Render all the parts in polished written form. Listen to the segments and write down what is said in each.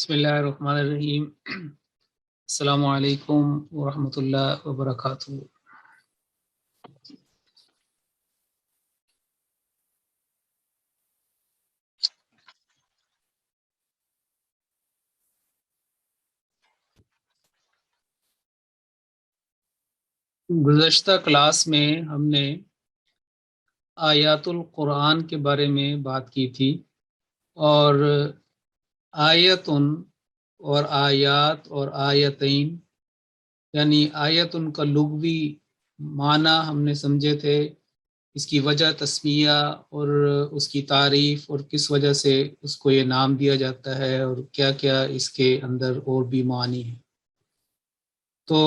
بسم اللہ الرحمن الرحیم۔ السلام علیکم ورحمۃ اللہ وبرکاتہ۔ گزشتہ کلاس میں ہم نے آیات القرآن کے بارے میں بات کی تھی، اور آیتن اور آیات اور آیتین یعنی آیتن کا لغوی معنی ہم نے سمجھے تھے، اس کی وجہ تسمیہ اور اس کی تعریف اور کس وجہ سے اس کو یہ نام دیا جاتا ہے، اور کیا کیا اس کے اندر اور بھی معنی ہیں۔ تو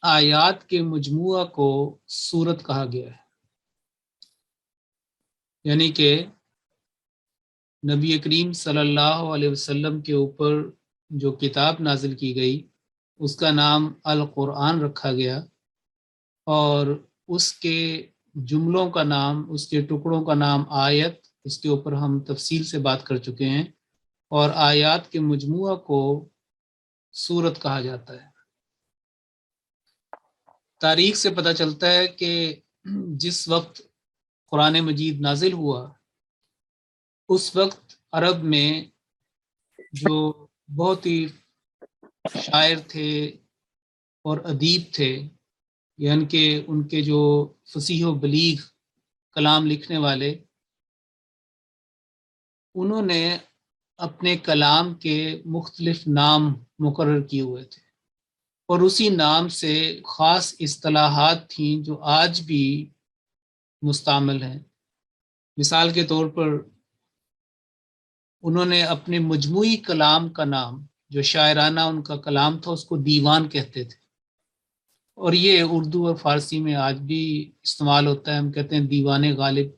آیات کے مجموعہ کو سورت کہا گیا ہے، یعنی کہ نبی کریم صلی اللہ علیہ وسلم کے اوپر جو کتاب نازل کی گئی اس کا نام القرآن رکھا گیا، اور اس کے جملوں کا نام، اس کے ٹکڑوں کا نام آیت، اس کے اوپر ہم تفصیل سے بات کر چکے ہیں، اور آیات کے مجموعہ کو سورت کہا جاتا ہے۔ تاریخ سے پتہ چلتا ہے کہ جس وقت قرآن مجید نازل ہوا اس وقت عرب میں جو بہت ہی شاعر تھے اور ادیب تھے، یعنی کہ ان کے جو فصیح و بلیغ کلام لکھنے والے، انہوں نے اپنے کلام کے مختلف نام مقرر کیے ہوئے تھے، اور اسی نام سے خاص اصطلاحات تھیں جو آج بھی مستعمل ہیں۔ مثال کے طور پر انہوں نے اپنے مجموعی کلام کا نام، جو شاعرانہ ان کا کلام تھا، اس کو دیوان کہتے تھے، اور یہ اردو اور فارسی میں آج بھی استعمال ہوتا ہے، ہم کہتے ہیں دیوان غالب،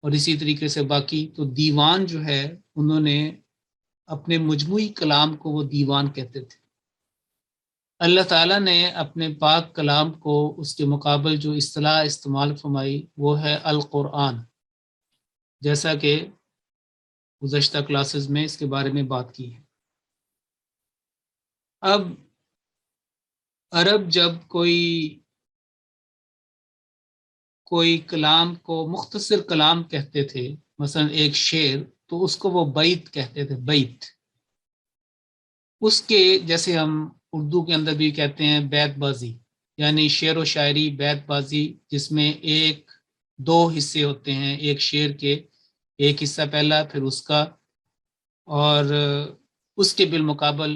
اور اسی طریقے سے باقی۔ تو دیوان جو ہے، انہوں نے اپنے مجموعی کلام کو وہ دیوان کہتے تھے۔ اللہ تعالیٰ نے اپنے پاک کلام کو اس کے مقابل جو اصطلاح استعمال فرمائی وہ ہے القرآن، جیسا کہ گزشتہ کلاسز میں اس کے بارے میں بات کی ہے۔ اب عرب جب کوئی کلام کو مختصر کلام کہتے تھے، مثلا ایک شعر، تو اس کو وہ بیت کہتے تھے، بیت۔ اس کے جیسے ہم اردو کے اندر بھی کہتے ہیں بیت بازی، یعنی شعر و شاعری، بیت بازی، جس میں ایک دو حصے ہوتے ہیں ایک شعر کے، ایک حصہ پہلا پھر اس کا، اور اس کے بالمقابل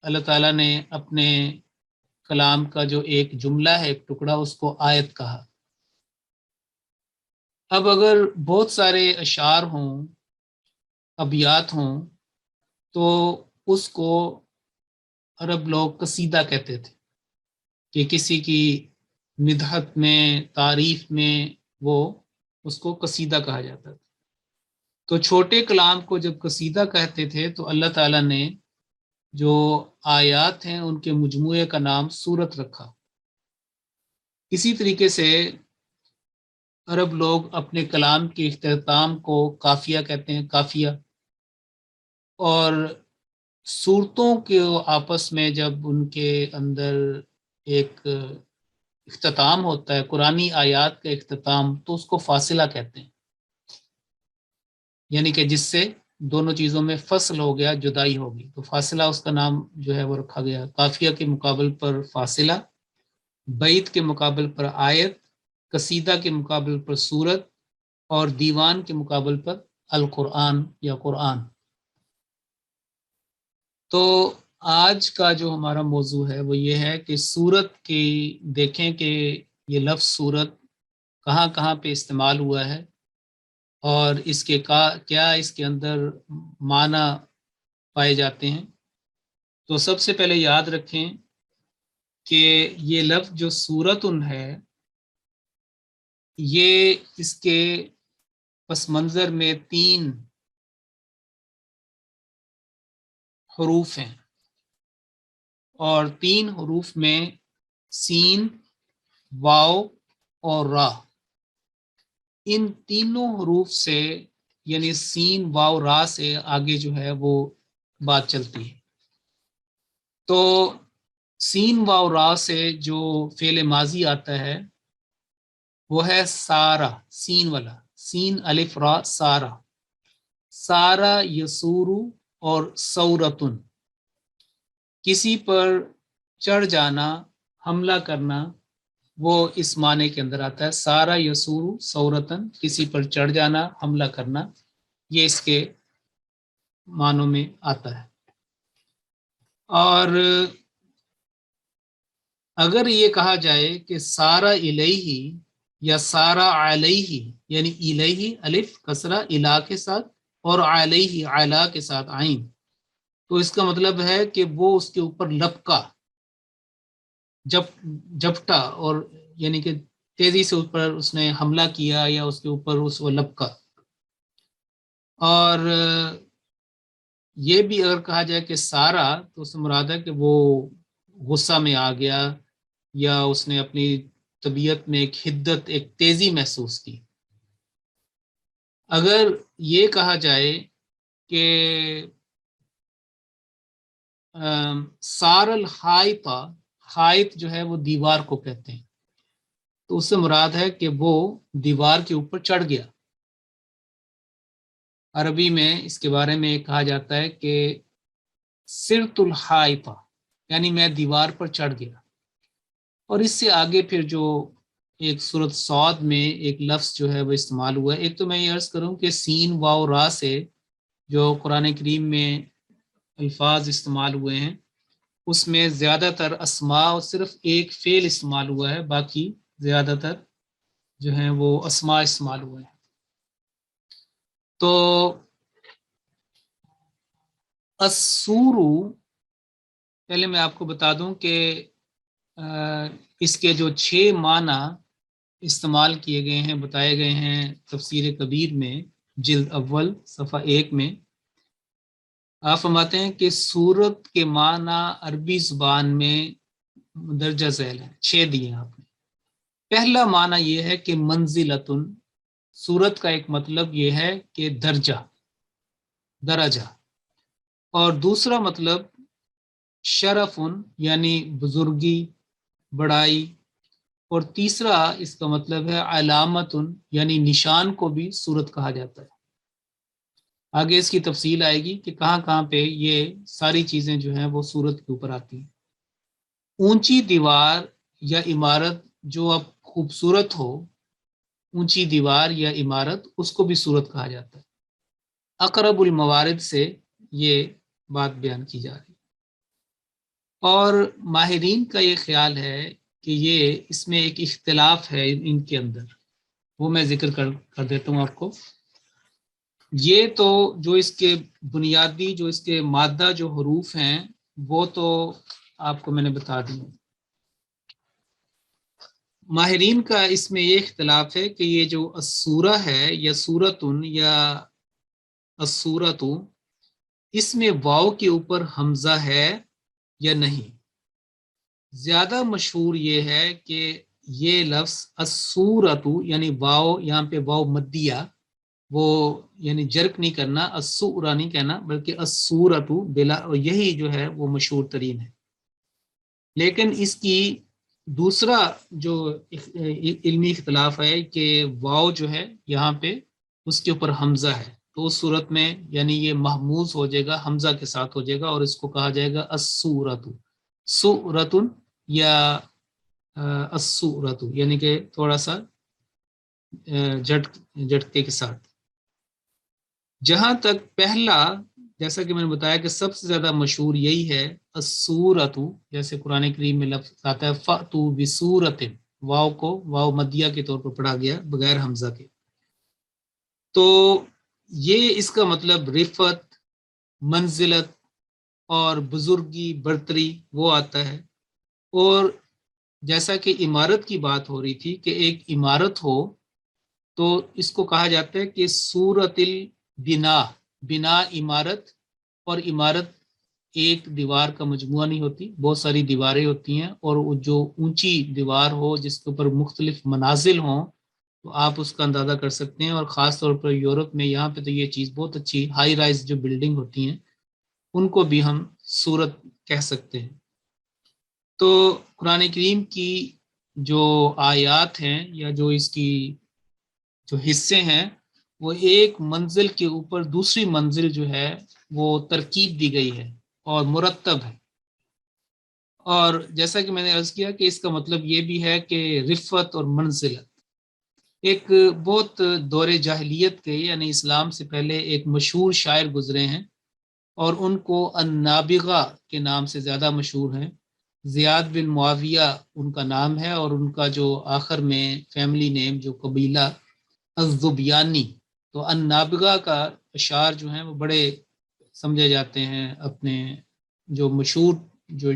اللہ تعالیٰ نے اپنے کلام کا جو ایک جملہ ہے، ایک ٹکڑا، اس کو آیت کہا۔ اب اگر بہت سارے اشعار ہوں، ابیات ہوں، تو اس کو عرب لوگ قصیدہ کہتے تھے، کہ کسی کی مدحت میں، تعریف میں وہ اس کو قصیدہ کہا جاتا تھا۔ تو چھوٹے کلام کو جب قصیدہ کہتے تھے تو اللہ تعالیٰ نے جو آیات ہیں ان کے مجموعے کا نام سورت رکھا۔ اسی طریقے سے عرب لوگ اپنے کلام کے اختتام کو قافیہ کہتے ہیں، قافیہ، اور صورتوں کے آپس میں جب ان کے اندر ایک اختتام ہوتا ہے، قرآنی آیات کا اختتام، تو اس کو فاصلہ کہتے ہیں، یعنی کہ جس سے دونوں چیزوں میں فصل ہو گیا، جدائی ہوگی، تو فاصلہ اس کا نام جو ہے وہ رکھا گیا۔ قافیہ کے مقابل پر فاصلہ، بیت کے مقابل پر آیت، قصیدہ کے مقابل پر سورت، اور دیوان کے مقابل پر القرآن یا قرآن۔ تو آج کا جو ہمارا موضوع ہے وہ یہ ہے کہ سورت کی دیکھیں کہ یہ لفظ سورت کہاں کہاں پہ استعمال ہوا ہے، اور اس کے کیا اس کے اندر معنی پائے جاتے ہیں۔ تو سب سے پہلے یاد رکھیں کہ یہ لفظ جو سورتن ہے، یہ اس کے پس منظر میں 3 حروف ہیں، اور 3 حروف میں سین، واو اور را، ان تینوں حروف سے یعنی سین واو را سے آگے جو ہے وہ بات چلتی ہے. تو سین واو را سے جو فعل ماضی آتا ہے وہ ہے سارا، سین والا، سین الف را سارا. سارا یسورو اور سورتن، کسی پر چڑھ جانا، حملہ کرنا، وہ اس معنی کے اندر آتا ہے. سارا یسورو سورتن، کسی پر چڑھ جانا، حملہ کرنا، یہ اس کے معنوں میں آتا ہے. اور اگر یہ کہا جائے کہ سارا الیہ یا سارا علیہ، یعنی الیہ الف کسرہ الا کے ساتھ اور علیہ علا کے ساتھ عین، تو اس کا مطلب ہے کہ وہ اس کے اوپر لپکا، جپٹا، اور یعنی کہ تیزی سے اوپر اس نے حملہ کیا یا اس کے اوپر اس وہ لپکا. اور یہ بھی اگر کہا جائے کہ سارا، تو اس سے مراد ہے کہ وہ غصہ میں آ گیا یا اس نے اپنی طبیعت میں ایک حدت، ایک تیزی محسوس کی. اگر یہ کہا جائے کہ سار الحائط، حائط جو ہے وہ دیوار کو کہتے ہیں، تو اس سے مراد ہے کہ وہ دیوار کے اوپر چڑھ گیا. عربی میں اس کے بارے میں کہا جاتا ہے کہ سرت الحائط، یعنی میں دیوار پر چڑھ گیا. اور اس سے آگے پھر جو ایک سورۃ صاد میں ایک لفظ جو ہے وہ استعمال ہوا ہے. ایک تو میں یہ عرض کروں کہ سین واو را سے جو قرآن کریم میں الفاظ استعمال ہوئے ہیں اس میں زیادہ تر اسماء اور صرف ایک فعل استعمال ہوا ہے، باقی زیادہ تر جو ہیں وہ اسماء استعمال ہوئے ہیں. تو السورو، پہلے میں آپ کو بتا دوں کہ اس کے جو 6 معنی استعمال کیے گئے ہیں، بتائے گئے ہیں تفسیر کبیر میں جلد اول صفحہ 1 میں. آپ فرماتے ہیں کہ سورت کے معنی عربی زبان میں درجہ ذیل ہے، 6 دیے آپ نے. پہلا معنی یہ ہے کہ منزلتن، سورت کا ایک مطلب یہ ہے کہ درجہ. اور دوسرا مطلب شرفن، یعنی بزرگی، بڑائی. اور تیسرا اس کا مطلب ہے علامتن، یعنی نشان کو بھی سورت کہا جاتا ہے. آگے اس کی تفصیل آئے گی کہ کہاں کہاں پہ یہ ساری چیزیں جو ہیں وہ سورت کے اوپر آتی ہیں. اونچی دیوار یا عمارت جو اب خوبصورت ہو، اونچی دیوار یا عمارت، اس کو بھی سورت کہا جاتا ہے. اقرب الموارد سے یہ بات بیان کی جا رہی ہے. اور ماہرین کا یہ خیال ہے کہ یہ اس میں ایک اختلاف ہے ان کے اندر، وہ میں ذکر کر دیتا ہوں آپ کو. یہ تو جو اس کے بنیادی، جو اس کے مادہ جو حروف ہیں وہ تو آپ کو میں نے بتا دی. ماہرین کا اس میں یہ اختلاف ہے کہ یہ جو السورہ ہے یا سورتن یا السورۃ، اس میں واو کے اوپر حمزہ ہے یا نہیں. زیادہ مشہور یہ ہے کہ یہ لفظ السورۃ، یعنی واو یہاں پہ واو مدیہ، وہ یعنی جرک نہیں کرنا، السورہ نہیں کہنا، بلکہ السورۃ بلا، یہی جو ہے وہ مشہور ترین ہے. لیکن اس کی دوسرا جو علمی اختلاف ہے کہ واو جو ہے یہاں پہ اس کے اوپر حمزہ ہے، تو اس صورت میں یعنی یہ محموز ہو جائے گا، حمزہ کے ساتھ ہو جائے گا، اور اس کو کہا جائے گا السورۃ، سورۃ یا السورۃ، یعنی کہ تھوڑا سا جھٹکے کے ساتھ. جہاں تک پہلا، جیسا کہ میں نے بتایا کہ سب سے زیادہ مشہور یہی ہے السورۃ، جیسے قرآن کریم میں لفظ آتا ہے فأتوا بسورۃ، واو کو واو مدیہ کے طور پر پڑھا گیا بغیر حمزہ کے. تو یہ اس کا مطلب رفعت، منزلت اور بزرگی، برتری وہ آتا ہے. اور جیسا کہ عمارت کی بات ہو رہی تھی کہ ایک عمارت ہو تو اس کو کہا جاتا ہے کہ سورۃ البنا، بنا عمارت. اور عمارت ایک دیوار کا مجموعہ نہیں ہوتی، بہت ساری دیواریں ہوتی ہیں، اور جو اونچی دیوار ہو جس کے اوپر مختلف منازل ہوں تو آپ اس کا اندازہ کر سکتے ہیں، اور خاص طور پر یورپ میں یہاں پہ تو یہ چیز بہت اچھی، ہائی رائز جو بلڈنگ ہوتی ہیں ان کو بھی ہم صورت کہہ سکتے ہیں۔ تو قرآن کریم کی جو آیات ہیں یا جو اس کی جو حصے ہیں وہ ایک منزل کے اوپر دوسری منزل جو ہے وہ ترکیب دی گئی ہے اور مرتب ہے۔ اور جیسا کہ میں نے عرض کیا کہ اس کا مطلب یہ بھی ہے کہ رفت اور منزلت، ایک بہت دور جاہلیت کے یعنی اسلام سے پہلے ایک مشہور شاعر گزرے ہیں اور ان کو النابغہ کے نام سے زیادہ مشہور ہیں۔ زیاد بن معاویہ ان کا نام ہے، اور ان کا جو آخر میں فیملی نیم جو قبیلہ الذبیانی، تو النابغہ کا اشعار جو ہیں وہ بڑے سمجھے جاتے ہیں، اپنے جو مشہور جو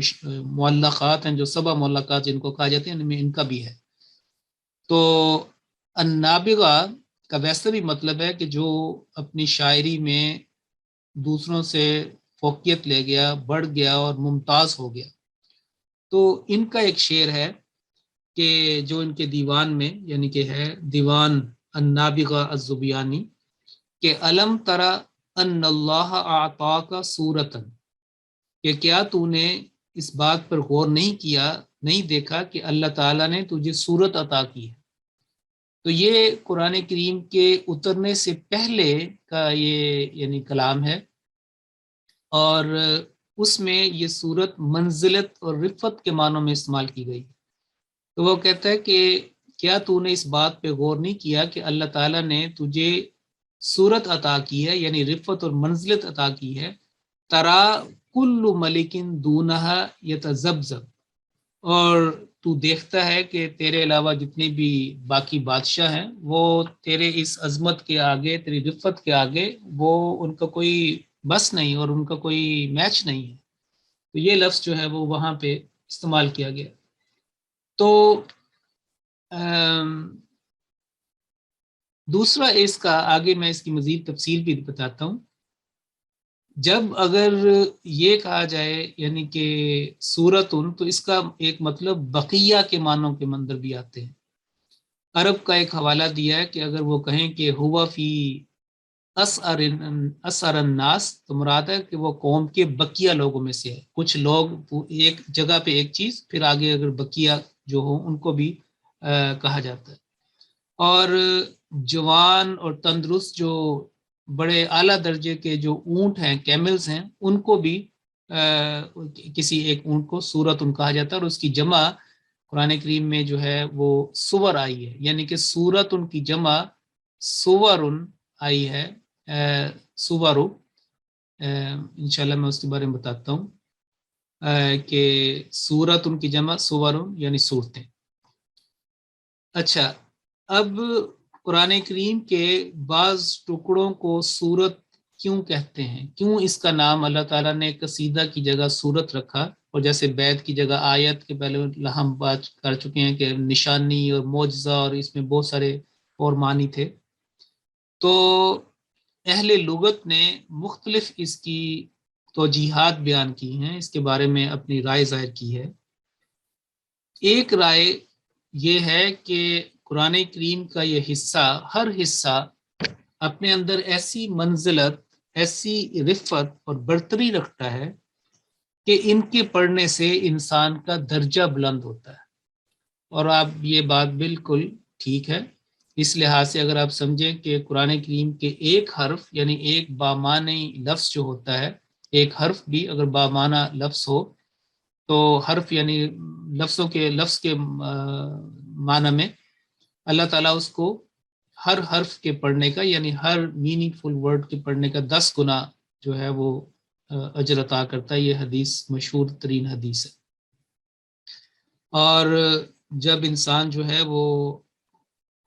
معلقات ہیں، جو سبع معلقات جن کو کہا جاتے ہیں، ان میں ان کا بھی ہے۔ تو النابغہ کا ویسے بھی مطلب ہے کہ جو اپنی شاعری میں دوسروں سے فوقیت لے گیا، بڑھ گیا اور ممتاز ہو گیا۔ تو ان کا ایک شعر ہے کہ جو ان کے دیوان میں یعنی کہ ہے دیوان النابغہ الذبیانی، کہ علم ترى ان اللہ اعطاک صورتاً، کہ کیا تو نے اس بات پر غور نہیں کیا، نہیں دیکھا کہ اللہ تعالیٰ نے تجھے صورت عطا کی ہے۔ تو یہ قرآن کریم کے اترنے سے پہلے کا یہ یعنی کلام ہے، اور اس میں یہ صورت منزلت اور رفت کے معنوں میں استعمال کی گئی۔ تو وہ کہتا ہے کہ کیا تو نے اس بات پہ غور نہیں کیا کہ اللہ تعالیٰ نے تجھے صورت عطا کی ہے، یعنی رفت اور منزلت عطا کی ہے۔ ترا کل ملکن دونہا یتذبذب، اور تو دیکھتا ہے کہ تیرے علاوہ جتنے بھی باقی بادشاہ ہیں وہ تیرے اس عظمت کے آگے، تیری رفت کے آگے، وہ ان کا کوئی بس نہیں اور ان کا کوئی میچ نہیں ہے۔ تو یہ لفظ جو ہے وہ وہاں پہ استعمال کیا گیا۔ تو دوسرا اس کا آگے میں اس کی مزید تفصیل بھی بتاتا ہوں۔ جب اگر یہ کہا جائے یعنی کہ سورتن، تو اس کا ایک مطلب بقیہ کے معنوں کے اندر بھی آتے ہیں۔ عرب کا ایک حوالہ دیا ہے کہ اگر وہ کہیں کہ ہوا فی اسر الناس، تو مراد ہے کہ وہ قوم کے بقیہ لوگوں میں سے ہے۔ کچھ لوگ ایک جگہ پہ ایک چیز، پھر آگے اگر بقیہ جو ہوں ان کو بھی کہا جاتا ہے۔ اور جوان اور تندرست جو بڑے اعلیٰ درجے کے جو اونٹ ہیں، کیملز ہیں، ان کو بھی کسی ایک اونٹ کو سورتن کہا جاتا ہے، اور اس کی جمع قرآن کریم میں جو ہے وہ سور آئی ہے، یعنی کہ سورت ان کی جمع سورن آئی ہے، سورو۔ انشاءاللہ میں اس کے بارے میں بتاتا ہوں کہ سورت ان کی جمع سورن یعنی صورتیں۔ اچھا، اب قرآن کریم کے بعض ٹکڑوں کو سورت کیوں کہتے ہیں، کیوں اس کا نام اللہ تعالیٰ نے قصیدہ کی جگہ سورت رکھا، اور جیسے بیت کی جگہ آیت کے پہلے ہم بات کر چکے ہیں کہ نشانی اور معجزہ، اور اس میں بہت سارے اور معنی تھے۔ تو اہل لغت نے مختلف اس کی توجیحات بیان کی ہیں، اس کے بارے میں اپنی رائے ظاہر کی ہے۔ ایک رائے یہ ہے کہ قرآن کریم کا یہ حصہ، ہر حصہ اپنے اندر ایسی منزلت، ایسی رفت اور برتری رکھتا ہے کہ ان کے پڑھنے سے انسان کا درجہ بلند ہوتا ہے۔ اور آپ یہ بات بالکل ٹھیک ہے، اس لحاظ سے اگر آپ سمجھیں کہ قرآن کریم کے ایک حرف یعنی ایک بامعنی لفظ جو ہوتا ہے، ایک حرف بھی اگر بامعنی لفظ ہو، تو حرف یعنی لفظ کے معنی میں اللہ تعالیٰ اس کو ہر حرف کے پڑھنے کا یعنی ہر میننگ فل ورڈ کے پڑھنے کا 10 گنا جو ہے وہ اجر عطا کرتا ہے۔ یہ حدیث مشہور ترین حدیث ہے۔ اور جب انسان جو ہے وہ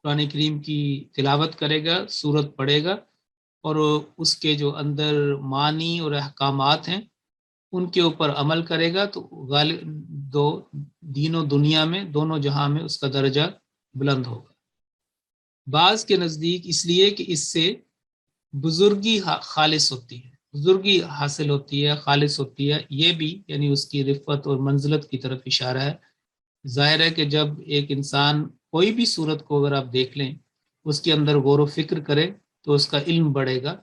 قرآن کریم کی تلاوت کرے گا، سورت پڑھے گا، اور اس کے جو اندر معنی اور احکامات ہیں ان کے اوپر عمل کرے گا، تو غالب دین و دنیا میں دونوں جہاں میں اس کا درجہ بلند ہوگا۔ بعض کے نزدیک اس لیے کہ اس سے بزرگی خالص ہوتی ہے، بزرگی حاصل ہوتی ہے، خالص ہوتی ہے، یہ بھی یعنی اس کی رفت اور منزلت کی طرف اشارہ ہے۔ ظاہر ہے کہ جب ایک انسان کوئی بھی صورت کو اگر آپ دیکھ لیں اس کے اندر غور و فکر کرے تو اس کا علم بڑھے گا،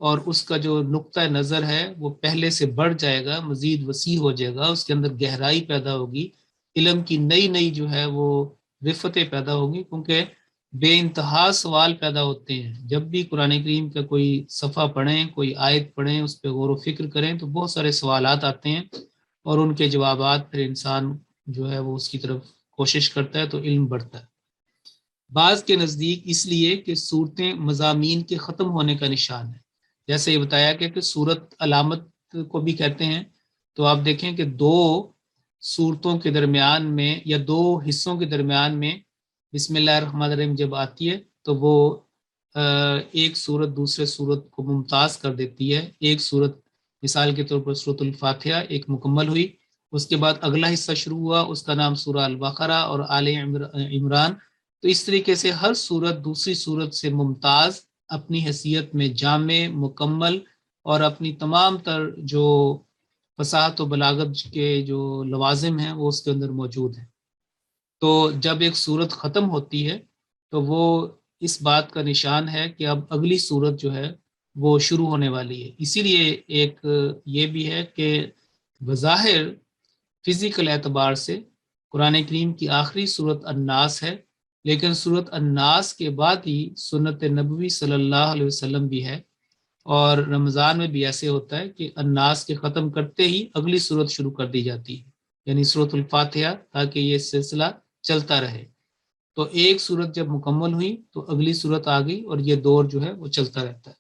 اور اس کا جو نقطہ نظر ہے وہ پہلے سے بڑھ جائے گا، مزید وسیع ہو جائے گا، اس کے اندر گہرائی پیدا ہوگی، علم کی نئی نئی جو ہے وہ رفتیں پیدا ہوگی، کیونکہ بے انتہا سوال پیدا ہوتے ہیں جب بھی قرآن کریم کا کوئی صفحہ پڑھیں، کوئی آیت پڑھیں، اس پہ غور و فکر کریں تو بہت سارے سوالات آتے ہیں، اور ان کے جوابات پھر انسان جو ہے وہ اس کی طرف کوشش کرتا ہے تو علم بڑھتا ہے۔ بعض کے نزدیک اس لیے کہ صورتیں مضامین کے ختم ہونے کا نشان ہے، جیسے یہ بتایا کہ صورت علامت کو بھی کہتے ہیں، تو آپ دیکھیں کہ دو صورتوں کے درمیان میں یا دو حصوں کے درمیان میں بسم اللہ الرحمن الرحیم جب آتی ہے تو وہ ایک صورت دوسرے صورت کو ممتاز کر دیتی ہے۔ ایک صورت مثال کے طور پر سورۃ الفاتحہ ایک مکمل ہوئی، اس کے بعد اگلا حصہ شروع ہوا، اس کا نام سورہ البقرہ اور آل عمران، تو اس طریقے سے ہر صورت دوسری صورت سے ممتاز، اپنی حیثیت میں جامع، مکمل، اور اپنی تمام تر جو فصاحت و بلاغت کے جو لوازم ہیں وہ اس کے اندر موجود ہیں۔ تو جب ایک صورت ختم ہوتی ہے تو وہ اس بات کا نشان ہے کہ اب اگلی صورت جو ہے وہ شروع ہونے والی ہے۔ اسی لیے ایک یہ بھی ہے کہ بظاہر فزیکل اعتبار سے قرآن کریم کی آخری صورت الناس ہے، لیکن صورت الناس کے بعد ہی سنت نبوی صلی اللہ علیہ وسلم بھی ہے، اور رمضان میں بھی ایسے ہوتا ہے کہ الناس کے ختم کرتے ہی اگلی صورت شروع کر دی جاتی ہے، یعنی سورۃ الفاتحہ، تاکہ یہ سلسلہ چلتا رہے۔ تو ایک صورت جب مکمل ہوئی تو اگلی صورت آ گئی، اور یہ دور جو ہے وہ چلتا رہتا ہے۔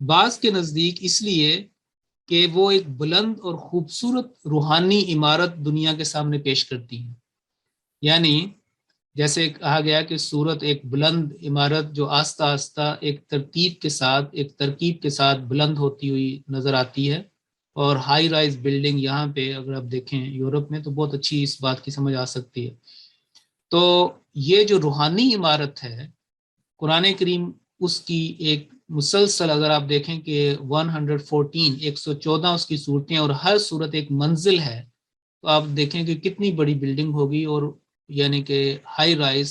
بعض کے نزدیک اس لیے کہ وہ ایک بلند اور خوبصورت روحانی عمارت دنیا کے سامنے پیش کرتی ہیں، یعنی جیسے کہا گیا کہ صورت ایک بلند عمارت جو آہستہ آہستہ ایک ترتیب کے ساتھ، ایک ترکیب کے ساتھ بلند ہوتی ہوئی نظر آتی ہے، اور ہائی رائز بلڈنگ یہاں پہ اگر آپ دیکھیں یورپ میں تو بہت اچھی اس بات کی سمجھ آ سکتی ہے۔ تو یہ جو روحانی عمارت ہے قرآن کریم اس کی ایک مسلسل، اگر آپ دیکھیں کہ 114 اس کی صورتیں، اور ہر صورت ایک منزل ہے، تو آپ دیکھیں کہ کتنی بڑی بلڈنگ ہوگی، اور یعنی کہ ہائی رائز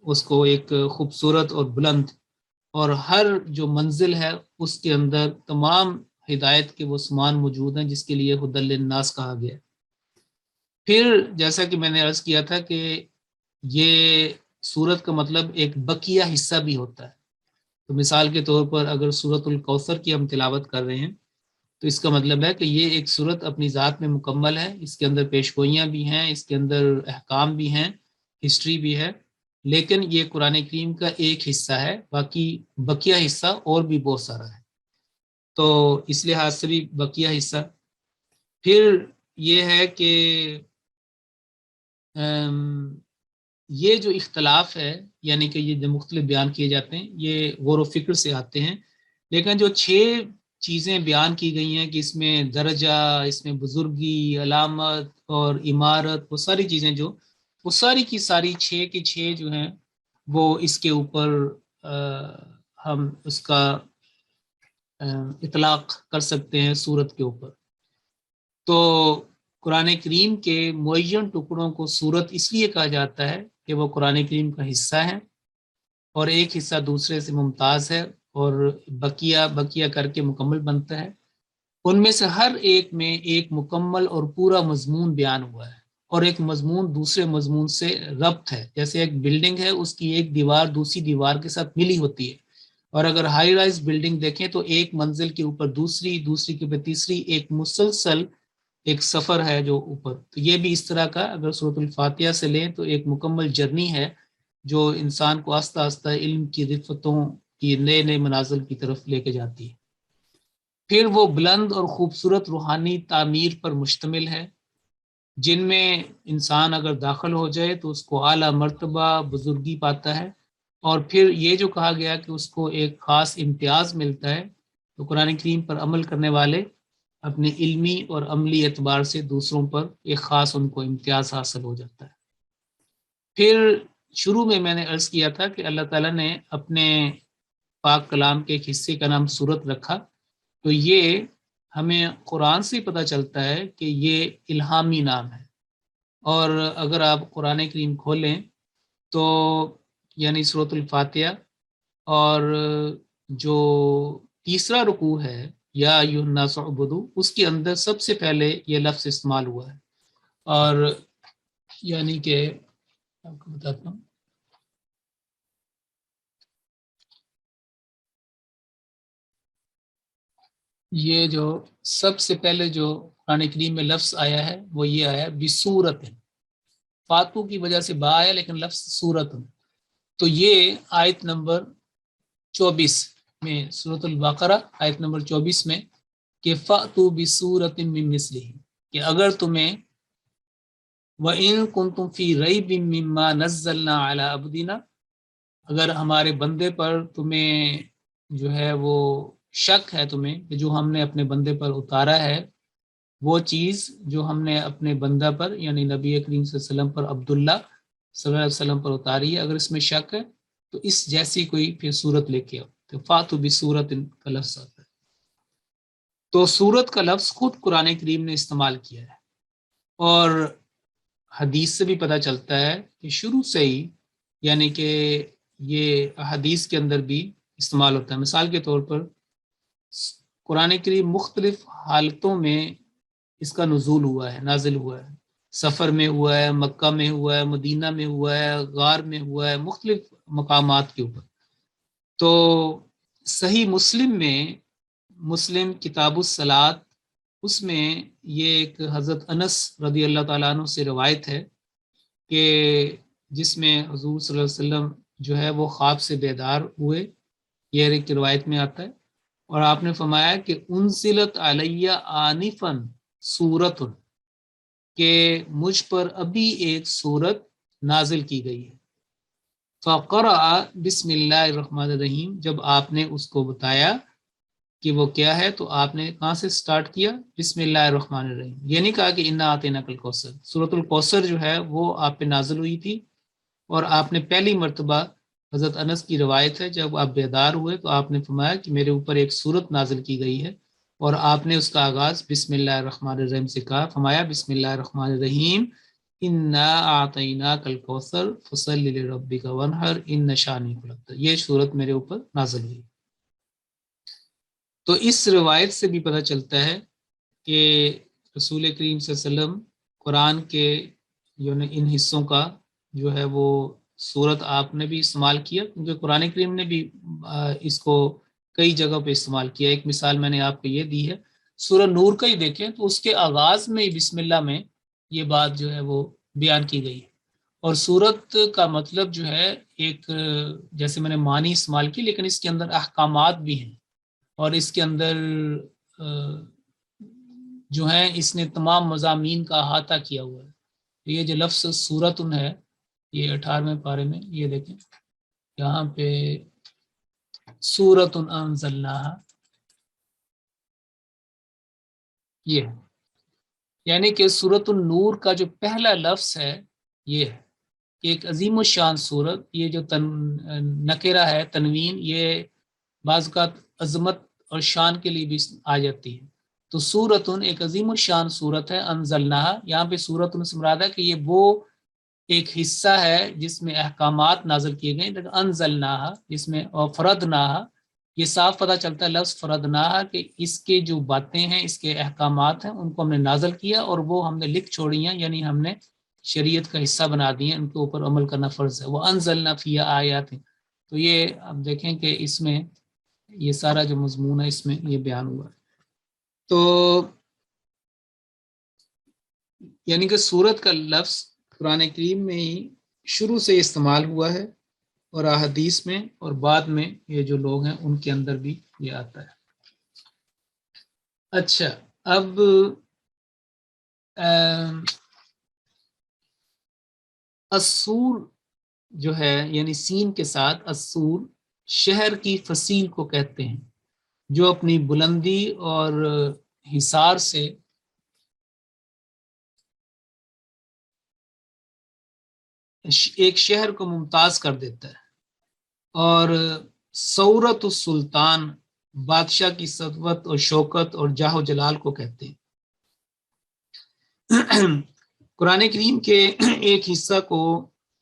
اس کو ایک خوبصورت اور بلند، اور ہر جو منزل ہے اس کے اندر تمام ہدایت کے وہ سامان موجود ہیں جس کے لیے ہدی للناس کہا گیا۔ پھر جیسا کہ میں نے عرض کیا تھا کہ یہ سورت کا مطلب ایک بقیہ حصہ بھی ہوتا ہے، تو مثال کے طور پر اگر سورۃ الکوثر کی ہم تلاوت کر رہے ہیں تو اس کا مطلب ہے کہ یہ ایک سورت اپنی ذات میں مکمل ہے، اس کے اندر پیش گوئیاں بھی ہیں، اس کے اندر احکام بھی ہیں، ہسٹری بھی ہے، لیکن یہ قرآن کریم کا ایک حصہ ہے، باقی بقیہ حصہ اور بھی بہت سارا ہے، تو اس لحاظ سے بھی بقیہ حصہ۔ پھر یہ ہے کہ یہ جو اختلاف ہے، یعنی کہ یہ جو مختلف بیان کیے جاتے ہیں یہ غور و فکر سے آتے ہیں، لیکن جو 6 چیزیں بیان کی گئی ہیں کہ اس میں درجہ، اس میں بزرگی، علامت اور عمارت، وہ ساری چیزیں جو وہ ساری کی ساری 6 کی 6 جو ہیں وہ اس کے اوپر ہم اس کا اطلاق کر سکتے ہیں سورت کے اوپر۔ تو قرآن کریم کے معین ٹکڑوں کو سورت اس لیے کہا جاتا ہے کہ وہ قرآن کریم کا حصہ ہے، اور ایک حصہ دوسرے سے ممتاز ہے، اور بقیہ کر کے مکمل بنتا ہے۔ ان میں سے ہر ایک میں ایک مکمل اور پورا مضمون بیان ہوا ہے، اور ایک مضمون دوسرے مضمون سے ربط ہے، جیسے ایک بلڈنگ ہے اس کی ایک دیوار دوسری دیوار کے ساتھ ملی ہوتی ہے، اور اگر ہائی رائز بلڈنگ دیکھیں تو ایک منزل کے اوپر دوسری کے اوپر تیسری، ایک مسلسل ایک سفر ہے جو اوپر، تو یہ بھی اس طرح کا اگر سورۃ الفاتحہ سے لیں تو ایک مکمل جرنی ہے جو انسان کو آہستہ آہستہ علم کی رفتوں کی نئے نئے منازل کی طرف لے کے جاتی ہے۔ پھر وہ بلند اور خوبصورت روحانی تعمیر پر مشتمل ہے، جن میں انسان اگر داخل ہو جائے تو اس کو اعلیٰ مرتبہ بزرگی پاتا ہے، اور پھر یہ جو کہا گیا کہ اس کو ایک خاص امتیاز ملتا ہے، تو قرآن کریم پر عمل کرنے والے اپنے علمی اور عملی اعتبار سے دوسروں پر ایک خاص ان کو امتیاز حاصل ہو جاتا ہے۔ پھر شروع میں نے عرض کیا تھا کہ اللہ تعالیٰ نے اپنے پاک کلام کے ایک حصے کا نام سورت رکھا، تو یہ ہمیں قرآن سے پتہ چلتا ہے کہ یہ الہامی نام ہے، اور اگر آپ قرآن کریم کھولیں تو یعنی سورۃ الفاتحہ، اور جو تیسرا رکوع ہے یا ایھا الناس اعبدوا، اس کے اندر سب سے پہلے یہ لفظ استعمال ہوا ہے. اور یعنی کہ آپ کو بتاتا ہوں، یہ جو سب سے پہلے جو قرآن کریم میں لفظ آیا ہے وہ یہ آیا بصورت، فاتو کی وجہ سے با آیا لیکن لفظ صورت. تو یہ آیت نمبر 24 میں، سورۃ البقرہ آیت نمبر 24 میں، کہ فاتو بصورت من مثلہ، کہ اگر تمہیں وَإِن كُنتُمْ فِي رَيْبٍ مِّمَّا نَزَّلْنَا عَلَىٰ عَبْدِنَا، اگر ہمارے بندے پر تمہیں جو ہے وہ شک ہے تمہیں کہ جو ہم نے اپنے بندے پر اتارا ہے، وہ چیز جو ہم نے اپنے بندہ پر یعنی نبی کریم صلی اللہ علیہ وسلم پر، عبداللہ صلی اللہ علیہ وسلم پر اتاری ہے، اگر اس میں شک ہے تو اس جیسی کوئی پھر صورت لے کے آؤ. تو فاتو بصورت کا لفظ آتا ہے. تو صورت کا لفظ خود قرآن کریم نے استعمال کیا ہے، اور حدیث سے بھی پتہ چلتا ہے کہ شروع سے ہی یعنی کہ یہ حدیث کے اندر بھی استعمال ہوتا ہے. مثال کے طور پر قرآن کریم مختلف حالتوں میں اس کا نزول ہوا ہے، نازل ہوا ہے. سفر میں ہوا ہے، مکہ میں ہوا ہے، مدینہ میں ہوا ہے، غار میں ہوا ہے، مختلف مقامات کے اوپر. تو صحیح مسلم میں، مسلم کتاب الصلاۃ، اس میں یہ ایک حضرت انس رضی اللہ تعالیٰ عنہ سے روایت ہے کہ جس میں حضور صلی اللہ علیہ وسلم جو ہے وہ خواب سے بیدار ہوئے، یہ ایک روایت میں آتا ہے، اور آپ نے فرمایا کہ انزلت علیہ آنفا سورۃ، کہ مجھ پر ابھی ایک سورت نازل کی گئی ہے. فقرأ بسم اللہ الرحمن الرحیم، جب آپ نے اس کو بتایا کہ وہ کیا ہے تو آپ نے کہاں سے سٹارٹ کیا؟ بسم اللہ الرحمن الرحیم. یہ نہیں کہا کہ انا اعطیناک الکوثر. سورۃ الکوثر جو ہے وہ آپ پہ نازل ہوئی تھی، اور آپ نے پہلی مرتبہ، حضرت انس کی روایت ہے، جب آپ بیدار ہوئے تو آپ نے فرمایا کہ میرے اوپر ایک سورت نازل کی گئی ہے، اور آپ نے اس کا آغاز بسم اللہ الرحمن الرحیم سے کہا. فرمایا بسم اللہ الرحمن الرحیم انا اعطیناک الکوثر فصل لربک وانحر ان شانئک الابتر. یہ سورت میرے اوپر نازل ہوئی. تو اس روایت سے بھی پتہ چلتا ہے کہ رسول کریم صلی اللہ علیہ وسلم قرآن کے ان حصوں کا جو ہے وہ صورت آپ نے بھی استعمال کیا، کیونکہ قرآن کریم نے بھی اس کو کئی جگہ پہ استعمال کیا. ایک مثال میں نے آپ کو یہ دی ہے، سورہ نور کا ہی دیکھیں تو اس کے آغاز میں ہی بسم اللہ میں یہ بات جو ہے وہ بیان کی گئی ہے. اور صورت کا مطلب جو ہے ایک، جیسے میں نے معنی استعمال کی، لیکن اس کے اندر احکامات بھی ہیں، اور اس کے اندر جو ہیں اس نے تمام مضامین کا احاطہ کیا ہوا ہے. یہ جو لفظ سورتن ہے، یہ 18ویں پارے میں یہ دیکھیں یہاں پہ سورتن انزلناہا، یہ ہے یعنی کہ سورۃ النور کا جو پہلا لفظ ہے یہ ہے کہ ایک عظیم الشان صورت. یہ جو نکرہ ہے، تنوین، یہ بعض اوقات عظمت اور شان کے لیے بھی آ جاتی ہے. تو سورتن ایک عظیم الشان صورت ہے. انزلناہا، یہاں پہ سورتن سے مراد ہے کہ یہ وہ ایک حصہ ہے جس میں احکامات نازل کیے گئے. لیکن انزلناہا جس میں، اور فرضناہا، یہ صاف پتہ چلتا ہے لفظ فرضناہا کہ اس کے جو باتیں ہیں، اس کے احکامات ہیں، ان کو ہم نے نازل کیا اور وہ ہم نے لکھ چھوڑی ہیں، یعنی ہم نے شریعت کا حصہ بنا دی ہیں، ان کے اوپر عمل کرنا فرض ہے. وہ انزلنا فیہا آیات. تو یہ اب دیکھیں کہ اس میں یہ سارا جو مضمون ہے اس میں یہ بیان ہوا ہے. تو یعنی کہ سورت کا لفظ قرآن کریم میں ہی شروع سے استعمال ہوا ہے، اور احادیث میں اور بعد میں یہ جو لوگ ہیں ان کے اندر بھی یہ آتا ہے. اچھا، اب السور جو ہے یعنی سین کے ساتھ، السور شہر کی فصیل کو کہتے ہیں، جو اپنی بلندی اور حصار سے ایک شہر کو ممتاز کر دیتا ہے. اور ثورت السلطان بادشاہ کی سطوت اور شوکت اور جاہ و جلال کو کہتے ہیں. قرآن کریم کے ایک حصہ کو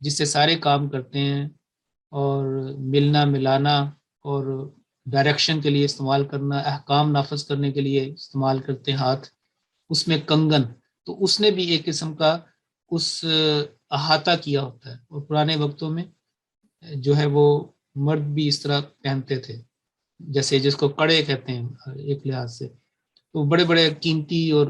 جس سے سارے کام کرتے ہیں، اور ملنا ملانا اور ڈائریکشن کے لیے استعمال کرنا، احکام نافذ کرنے کے لیے استعمال کرتے ہیں ہاتھ، اس میں کنگن، تو اس نے بھی ایک قسم کا اس احاطہ کیا ہوتا ہے، اور پرانے وقتوں میں جو ہے وہ مرد بھی اس طرح پہنتے تھے، جیسے جس کو کڑے کہتے ہیں ایک لحاظ سے، تو بڑے بڑے قیمتی اور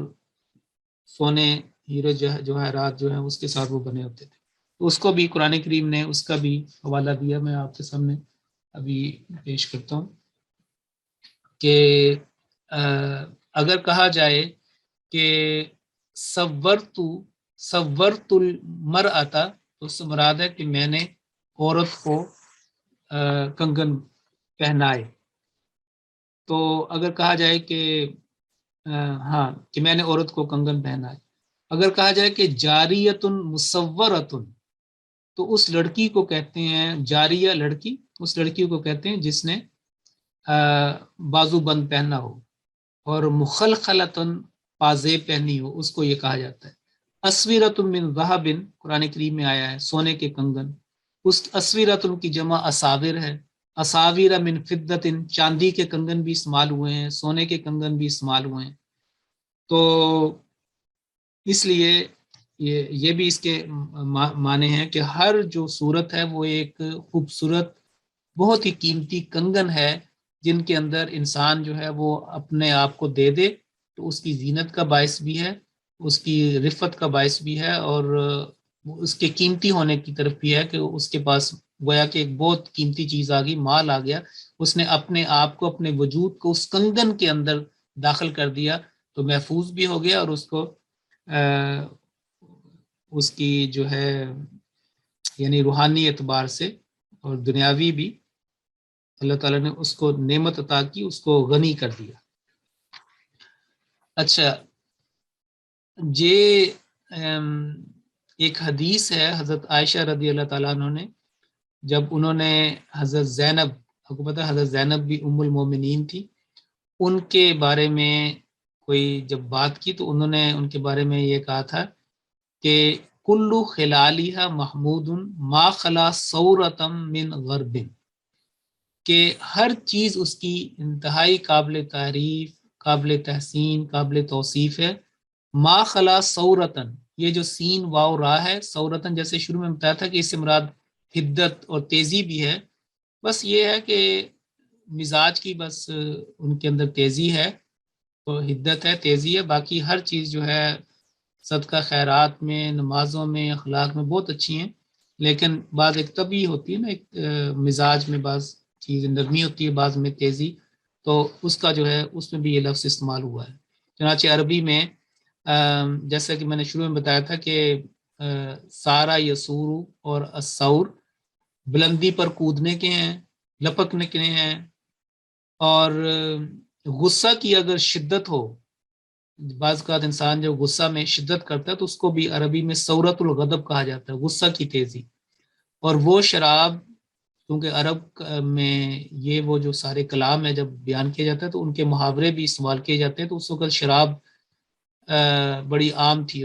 سونے ہیرے جواہرات جو ہیں اس کے ساتھ وہ بنے ہوتے تھے، تو اس کو بھی قرآن کریم نے اس کا بھی حوالہ دیا، میں آپ کے سامنے ابھی پیش کرتا ہوں کہ اگر کہا جائے کہ صورت المرأة، تو اس سے مراد ہے کہ میں نے عورت کو کنگن پہنائے، تو اگر کہا جائے کہ ہاں کہ میں نے عورت کو کنگن پہنائے، اگر کہا جائے کہ جاریۃ مصورۃ، تو اس لڑکی کو کہتے ہیں جاریہ، لڑکی، اس لڑکی کو کہتے ہیں جس نے بازو بند پہنا ہو، اور مخلخلۃن، پازیب پہنی ہو، اس کو یہ کہا جاتا ہے۔ اسویرۃ من ذہب، قرآن کریم میں آیا ہے سونے کے کنگن، اس اسویرۃ کی جمع اساور ہے، اساویر من فضۃ، چاندی کے کنگن بھی استعمال ہوئے ہیں، سونے کے کنگن بھی استعمال ہوئے ہیں، تو اس لیے یہ بھی اس کے معنی ہیں کہ ہر جو صورت ہے وہ ایک خوبصورت بہت ہی قیمتی کنگن ہے، جن کے اندر انسان جو ہے وہ اپنے آپ کو دے دے تو اس کی زینت کا باعث بھی ہے، اس کی رفت کا باعث بھی ہے، اور اس کے قیمتی ہونے کی طرف بھی ہے کہ اس کے پاس گویا کہ ایک بہت قیمتی چیز آ گئی، مال آ گیا، اس نے اپنے آپ کو، اپنے وجود کو اس کنگن کے اندر داخل کر دیا، تو محفوظ بھی ہو گیا، اور اس کو اس کی جو ہے یعنی روحانی اعتبار سے اور دنیاوی بھی اللہ تعالیٰ نے اس کو نعمت عطا کی، اس کو غنی کر دیا۔ اچھا، یہ ایک حدیث ہے حضرت عائشہ رضی اللہ تعالیٰ عنہ نے، جب انہوں نے حضرت زینب، آپ کو پتا حضرت زینب بھی ام المومنین تھی، ان کے بارے میں کوئی جب بات کی تو انہوں نے ان کے بارے میں یہ کہا تھا کہ کلو خلالیہ محمود ما خلا صورتم من غرب، کہ ہر چیز اس کی انتہائی قابل تعریف، قابل تحسین، قابل توصیف ہے، ما خلا صورتن، یہ جو سین واو را ہے، صورتن جیسے شروع میں بتایا تھا کہ اس سے مراد حدت اور تیزی بھی ہے، بس یہ ہے کہ مزاج کی بس ان کے اندر تیزی ہے، تو حدت ہے، تیزی ہے، باقی ہر چیز جو ہے صدقہ خیرات میں، نمازوں میں، اخلاق میں بہت اچھی ہیں، لیکن بعض ایک طبیعی ہوتی ہے نا، ایک مزاج میں بعض چیز نرمی ہوتی ہے، بعض میں تیزی، تو اس کا جو ہے اس میں بھی یہ لفظ استعمال ہوا ہے۔ چنانچہ عربی میں جیسا کہ میں نے شروع میں بتایا تھا کہ سارا یسور اور السور بلندی پر کودنے کے ہیں، لپکنے کے ہیں، اور غصہ کی اگر شدت ہو، بعض اوقات انسان جب غصہ میں شدت کرتا ہے تو اس کو بھی عربی میں سورت الغضب کہا جاتا ہے، غصہ کی تیزی، اور وہ شراب، کیونکہ عرب میں یہ وہ جو سارے کلام ہے جب بیان کیا جاتا ہے تو ان کے محاورے بھی استعمال کیے جاتے ہیں، تو اس وقت شراب بڑی عام تھی،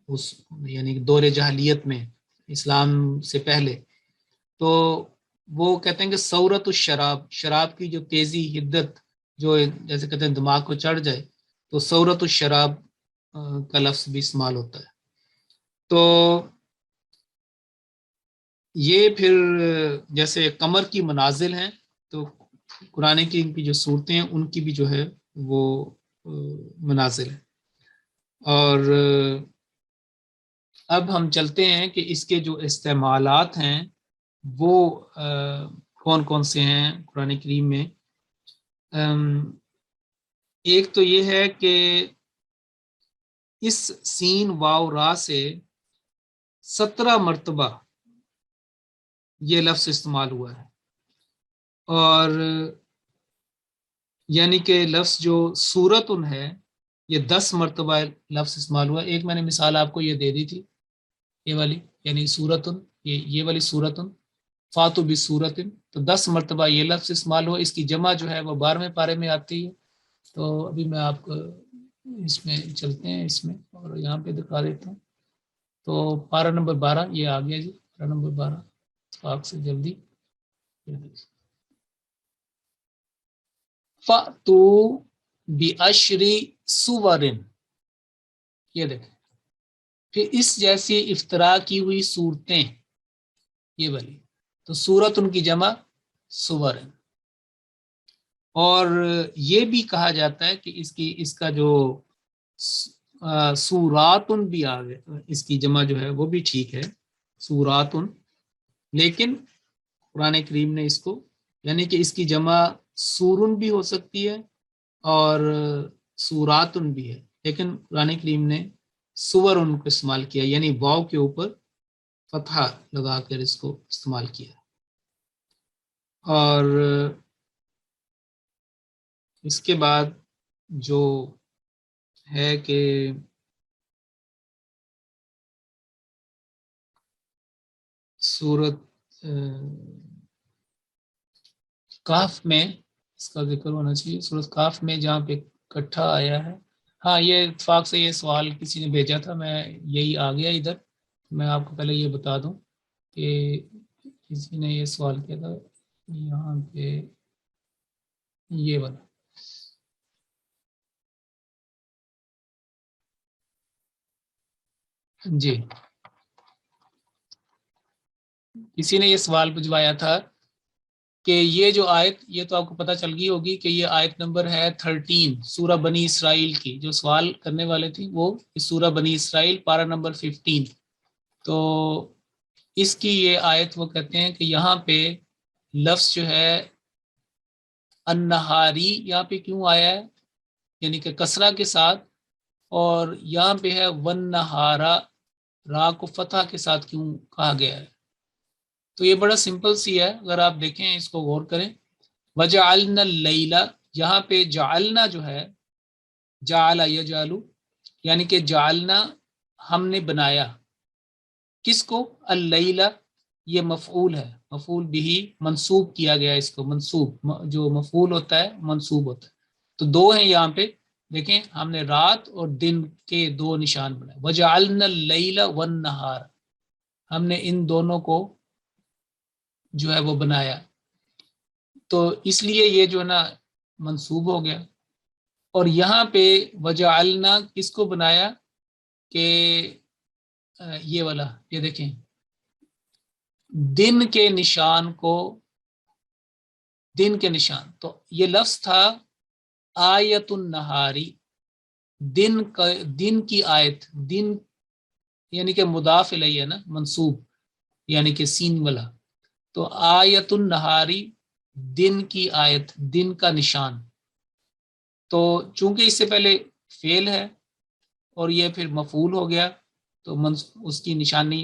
اس یعنی دور جاہلیت میں، اسلام سے پہلے، تو وہ کہتے ہیں کہ سورت الشراب، شراب کی جو تیزی، حدت، جو جیسے کہتے ہیں دماغ کو چڑھ جائے، تو سورت الشراب کا لفظ بھی استعمال ہوتا ہے۔ تو یہ پھر جیسے قمر کی منازل ہیں، تو قرآن کی ان کی جو صورتیں ہیں ان کی بھی جو ہے وہ منازل ہیں، اور اب ہم چلتے ہیں کہ اس کے جو استعمالات ہیں وہ کون کون سے ہیں قرآن کریم میں۔ ایک تو یہ ہے کہ اس سین واو را سے 17 مرتبہ یہ لفظ استعمال ہوا ہے، اور یعنی کہ لفظ جو سورتن ہے یہ 10 مرتبہ لفظ استعمال ہوا۔ ایک میں نے مثال آپ کو یہ دے دی تھی، یہ والی، یعنی سورتن، یہ والی سورتن، فاتو بھی سورتن، تو 10 مرتبہ یہ لفظ استعمال ہوا، اس کی جمع جو ہے وہ 12ویں پارے میں آتی ہے۔ تو ابھی میں آپ کو اس میں چلتے ہیں، اس میں اور یہاں پہ دکھا دیتا ہوں، تو پارہ نمبر 12 یہ آ گیا جی، پیرا نمبر 12 آگ سے جلدی. فَأْتُو بِعَشْرِ سُوَرٍ، یہ دیکھیں پھر اس جیسی افترا کی ہوئی صورتیں، یہ والی تو صورت ان کی جمع سور. اور یہ بھی کہا جاتا ہے کہ اس کا جو سوراتن بھی آ گئے، اس کی جمع جو ہے وہ بھی ٹھیک ہے سوراتن، لیکن قرآن کریم نے اس کو یعنی کہ اس کی جمع سورن بھی ہو سکتی ہے اور سوراتن بھی ہے، لیکن قرآن کریم نے سور ان کو استعمال کیا، یعنی واو کے اوپر فتحہ لگا کر اس کو استعمال کیا. اور اس کے بعد جو ہے کہ سورت کاف میں اس کا ذکر ہونا چاہیے، سورت کاف میں جہاں پہ اکٹھا آیا ہے. ہاں یہ اتفاق سے یہ سوال کسی نے بھیجا تھا، میں یہی آ گیا ادھر. میں آپ کو پہلے یہ بتا دوں کہ کسی نے یہ سوال کیا تھا یہاں پہ یہ والا. جی کسی نے یہ سوال بھجوایا تھا کہ یہ جو آیت، یہ تو آپ کو پتہ چل گئی ہوگی کہ یہ آیت نمبر ہے 13 سورہ بنی اسرائیل کی. جو سوال کرنے والے تھے وہ سورہ بنی اسرائیل پارہ نمبر 15. تو اس کی یہ آیت وہ کہتے ہیں کہ یہاں پہ لفظ جو ہے النہاری یہاں پہ کیوں آیا ہے، یعنی کہ کسرہ کے ساتھ، اور یہاں پہ ہے والنہارا را کو فتح کے ساتھ کیوں کہا گیا ہے. تو یہ بڑا سمپل سی ہے، اگر آپ دیکھیں اس کو غور کریں. وجعلنا اللیل، یہاں پہ جعلنا جو ہے جعل یجعل، یعنی کہ جعلنا ہم نے بنایا، کس کو؟ اللیل، یہ مفعول ہے، مفعول بھی منصوب کیا گیا، اس کو منصوب جو مفعول ہوتا ہے منصوب ہوتا ہے. تو دو ہیں یہاں پہ دیکھیں، ہم نے رات اور دن کے دو نشان بنائے. وجعلنا اللیل والنہار، ہم نے ان دونوں کو جو ہے وہ بنایا، تو اس لیے یہ جو ہے نا منصوب ہو گیا. اور یہاں پہ وجعلنا کس کو بنایا کہ یہ والا، یہ دیکھیں دن کے نشان کو، دن کے نشان، تو یہ لفظ تھا آیت النہاری، دن کی آیت، دن یعنی کہ مضاف الیہ ہے نا، منصوب یعنی کہ سین والا. تو آیت النہاری دن کی آیت، دن کا نشان. تو چونکہ اس سے پہلے فعل ہے اور یہ پھر مفعول ہو گیا، تو اس کی نشانی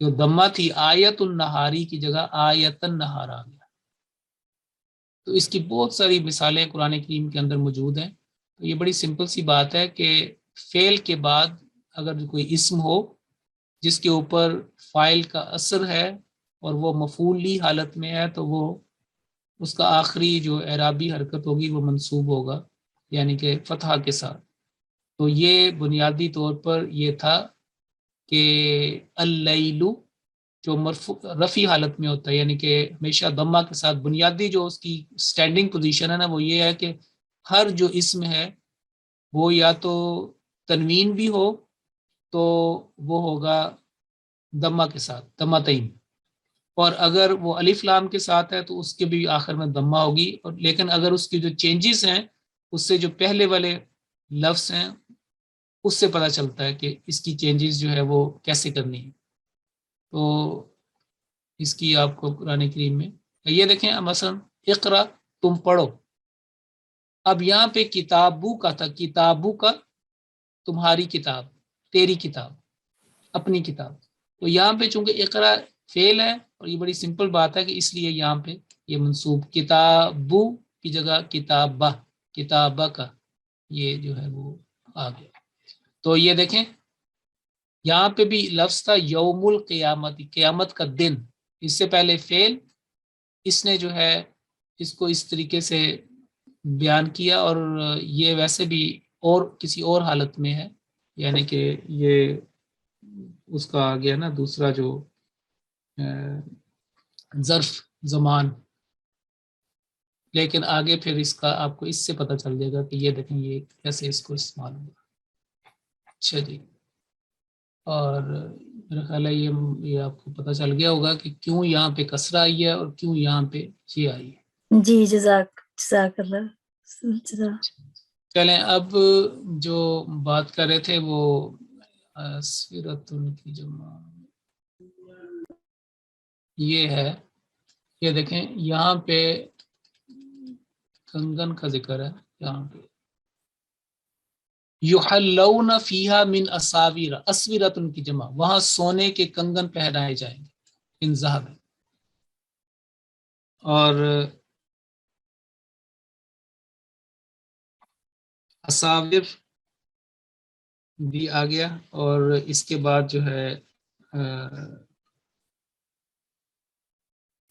جو دمہ تھی آیت النہاری کی جگہ آیت النہار آ گیا. تو اس کی بہت ساری مثالیں قرآن کریم کے اندر موجود ہیں. تو یہ بڑی سمپل سی بات ہے کہ فعل کے بعد اگر کوئی اسم ہو جس کے اوپر فاعل کا اثر ہے اور وہ مفعولی حالت میں ہے، تو وہ اس کا آخری جو اعرابی حرکت ہوگی وہ منصوب ہوگا، یعنی کہ فتحہ کے ساتھ. تو یہ بنیادی طور پر یہ تھا کہ اللیل جو رفع حالت میں ہوتا ہے، یعنی کہ ہمیشہ ضمہ کے ساتھ، بنیادی جو اس کی سٹینڈنگ پوزیشن ہے نا وہ یہ ہے کہ ہر جو اسم ہے وہ یا تو تنوین بھی ہو تو وہ ہوگا ضمہ کے ساتھ، ضمتین، اور اگر وہ الف لام کے ساتھ ہے تو اس کے بھی آخر میں ضمہ ہوگی. اور لیکن اگر اس کی جو چینجز ہیں اس سے جو پہلے والے لفظ ہیں اس سے پتہ چلتا ہے کہ اس کی چینجز جو ہے وہ کیسے کرنی ہے. تو اس کی آپ کو قرآن کریم میں یہ دیکھیں مثلا اقرا، تم پڑھو. اب یہاں پہ کتابو کا تھا، کتابو کا تمہاری کتاب، تیری کتاب، اپنی کتاب. تو یہاں پہ چونکہ اقرا فعل ہے اور یہ بڑی سمپل بات ہے کہ اس لیے یہاں پہ یہ منصوب کتابو کی جگہ کتابہ، کتابہ کا یہ جو ہے وہ آ گیا. تو یہ دیکھیں یہاں پہ بھی لفظ تھا یوم القیامت، قیامت کا دن، اس سے پہلے فعل، اس نے جو ہے اس کو اس طریقے سے بیان کیا. اور یہ ویسے بھی اور کسی اور حالت میں ہے، یعنی کہ یہ اس کا آ گیا نا دوسرا جو ظرف زمان، لیکن آگے پھر اس کا آپ کو اس سے پتہ چل جائے گا کہ یہ دیکھیں یہ کیسے اس کو استعمال ہوگا. اچھا جی، اور میرا خیال ہے یہ آپ کو پتہ چل گیا ہوگا کہ کیوں یہاں پہ کسرہ آئی ہے اور کیوں یہاں پہ یہ آئی ہے. جی جزاک اللہ. چلیں اب جو بات کر رہے تھے وہ اسفرتن کی جمع یہ ہے. یہ دیکھیں یہاں پہ کنگن کا ذکر ہے. یہاں پہ یحلون فیہا من اساور، اسورتن کی جمع، وہاں سونے کے کنگن پہنائے جائیں گے ان ذہب. اور اساور بھی آ گیا، اور اس کے بعد جو ہے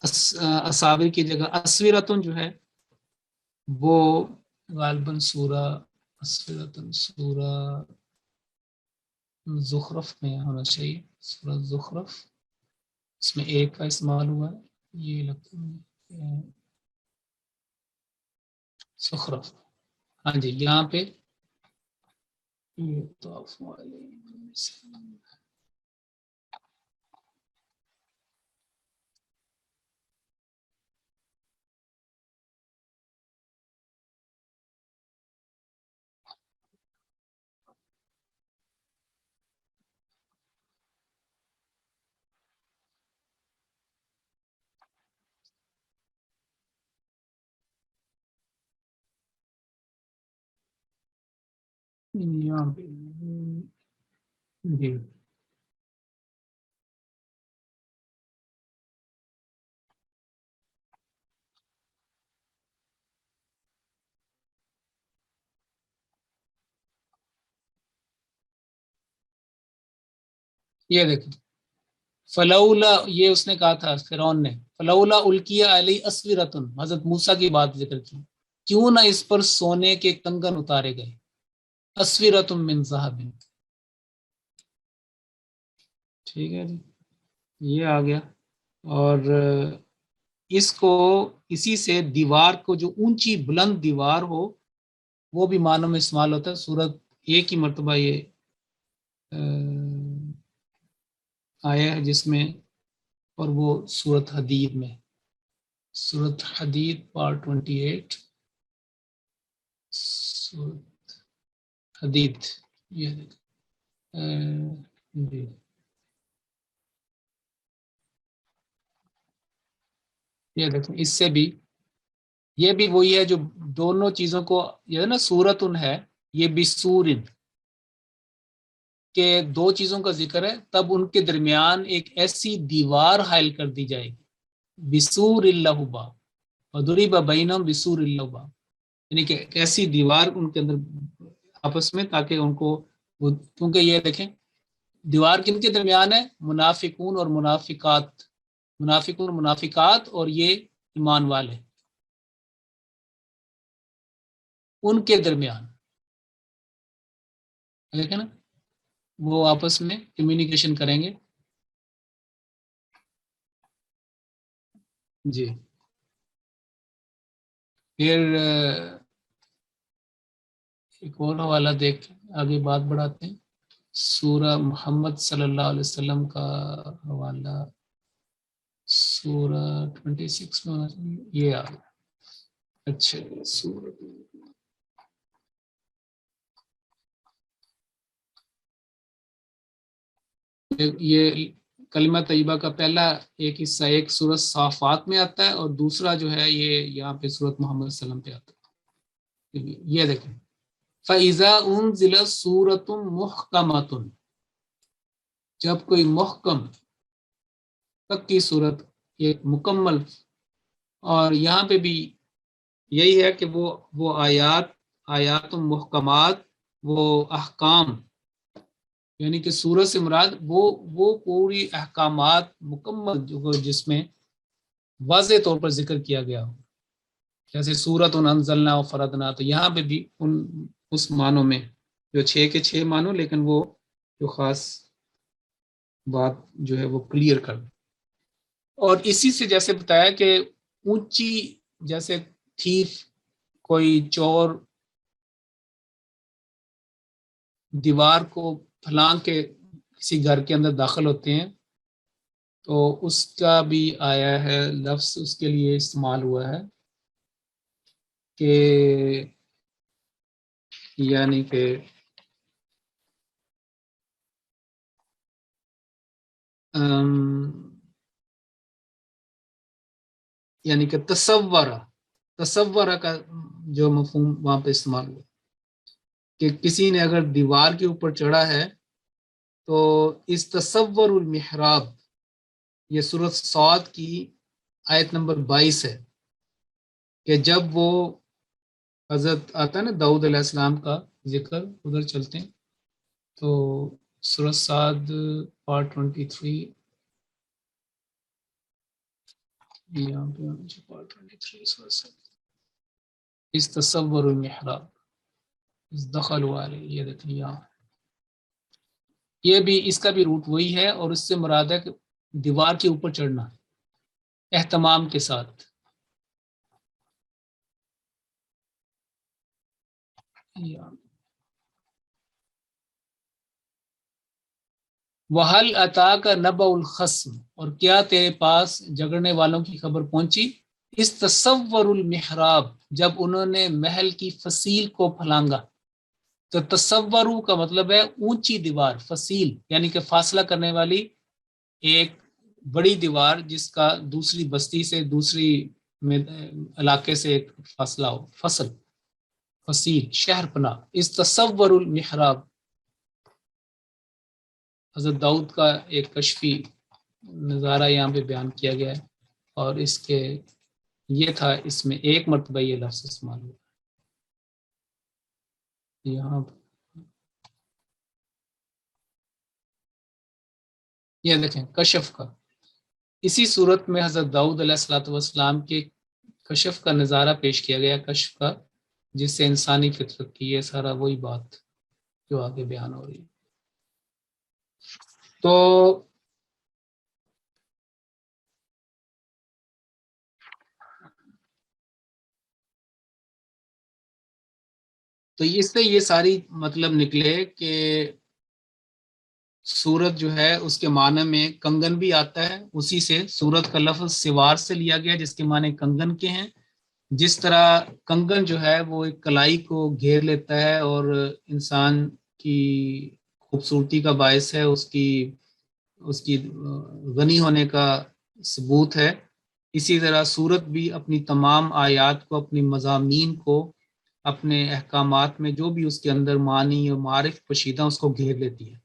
اساور کی جگہ اسورتن جو ہے وہ غالباً سورہ اسورتن سورہ زخرف میں ہونا چاہیے. سورہ زخرف اس میں ایک کا استعمال ہوا ہے، یہ لگتا ہے زخرف. ہاں جی یہاں پہ یہاں پہ جی یہ دیکھیں فلولا، یہ اس نے کہا تھا فرعون نے، فلولا القی علی اسورتن، حضرت موسیٰ کی بات ذکر کی، کیوں نہ اس پر سونے کے کنگن اتارے گئے. اسورتن من ذہب، ٹھیک ہے جی یہ آ گیا. اور اس کو اسی سے دیوار کو جو اونچی بلند دیوار ہو وہ بھی معنوں میں استعمال ہوتا ہے. سورت ایک ہی مرتبہ یہ آیا ہے جس میں، اور وہ سورت حدید میں، سورت حدید پارٹ 28 سورت حدید. یہ جی یہ دیکھیں اس سے بھی یہ بھی وہی ہے جو دونوں چیزوں کو یہ ہے نا سورتن ہے، یہ بھی سورن کہ دو چیزوں کا ذکر ہے، تب ان کے درمیان ایک ایسی دیوار حائل کر دی جائے گی. بسور اللہ باب وضرب بینہم بسور اللہ باب، یعنی کہ ایک ایسی دیوار ان کے اندر آپس میں، تاکہ ان کو کیونکہ یہ دیکھیں دیوار کن کے درمیان ہے، منافقون اور منافقات، منافقون اور منافقات اور یہ ایمان والے، ان کے درمیان دیکھیں نا وہ آپس میں کمیونیکیشن کریں گے. جی پھر ایک اور حوالہ دیکھ آگے بات بڑھاتے ہیں. سورہ محمد صلی اللہ علیہ وسلم کا حوالہ سورہ 26 میں ہونا چاہیے، یہ آ گیا. اچھا سورہ یہ کلمہ طیبہ کا پہلا ایک حصہ ایک سورت صافات میں آتا ہے، اور دوسرا جو ہے یہ یہاں پہ سورت محمد صلی اللہ علیہ وسلم پہ آتا ہے. یہ دیکھیں فَإِذَا أُنزِلَتْ سُورَةٌ مُحْكَمَةٌ، جب کوئی محکم تک کی صورت ایک مکمل، اور یہاں پہ بھی یہی ہے کہ وہ آیات محکمات، وہ احکام، یعنی کہ سورت سے مراد وہ پوری احکامات مکمل جو جس میں واضح طور پر ذکر کیا گیا ہو، جیسے سورت انزلنا و فرضنا، تو یہاں پہ بھی اس معنوں میں جو 6 کے 6 معنوں، لیکن وہ جو خاص بات جو ہے وہ کلیئر کر دیں. اور اسی سے جیسے بتایا کہ اونچی جیسے تھیف کوئی چور دیوار کو پھلانگ کے کسی گھر کے اندر داخل ہوتے ہیں تو اس کا بھی آیا ہے لفظ اس کے لیے استعمال ہوا ہے کہ یعنی کہ یعنی کہ تصورہ کا جو مفہوم وہاں پہ استعمال ہوا کہ کسی نے اگر دیوار کے اوپر چڑھا ہے تو اس تصور المحراب، یہ سورۃ صاد کی آیت نمبر 22 ہے کہ جب وہ حضرت آتا ہے نا داؤد علیہ السلام کا ذکر، ادھر چلتے ہیں تو سورۃ صاد پارٹ 23 یہاں پہ پارٹ 23 سورۃ صاد اس تصور المحراب اس دخلوا علیہ، یہ دیکھیں یہاں یہ بھی اس کا بھی روٹ وہی ہے اور اس سے مراد ہے کہ دیوار کے اوپر چڑھنا اہتمام کے ساتھ. وَهَلْ أَتَاكَ نَبَأُ الْخَصْمِ، اور کیا تیرے پاس جھگڑنے والوں کی خبر پہنچی. اس تصور المحراب، جب انہوں نے محل کی فصیل کو پھلانگا. تو تصورو کا مطلب ہے اونچی دیوار، فصیل یعنی کہ فاصلہ کرنے والی ایک بڑی دیوار جس کا دوسری بستی سے دوسری علاقے سے ایک فاصلہ ہو، فصیل شہر پناہ. اس تصور المحراب حضرت داؤد کا ایک کشفی نظارہ یہاں پہ بیان کیا گیا ہے اور اس کے یہ تھا، اس میں ایک مرتبہ یہ لفظ استعمال ہوا یہاں پہ. یہ دیکھیں کشف کا، اسی صورت میں حضرت داؤد علیہ الصلوۃ والسلام کے کشف کا نظارہ پیش کیا گیا، کشف کا جس سے انسانی فطرت کی یہ سارا وہی بات جو آگے بیان ہو رہی ہے. تو اس سے یہ ساری مطلب نکلے کہ سورت جو ہے اس کے معنی میں کنگن بھی آتا ہے، اسی سے سورت کا لفظ سوار سے لیا گیا جس کے معنی کنگن کے ہیں. جس طرح کنگن جو ہے وہ ایک کلائی کو گھیر لیتا ہے اور انسان کی خوبصورتی کا باعث ہے، اس کی غنی ہونے کا ثبوت ہے. اسی طرح سورت بھی اپنی تمام آیات کو، اپنی مضامین کو، اپنے احکامات میں جو بھی اس کے اندر معنی اور معارف پوشیدہ اس کو گھیر لیتی ہے.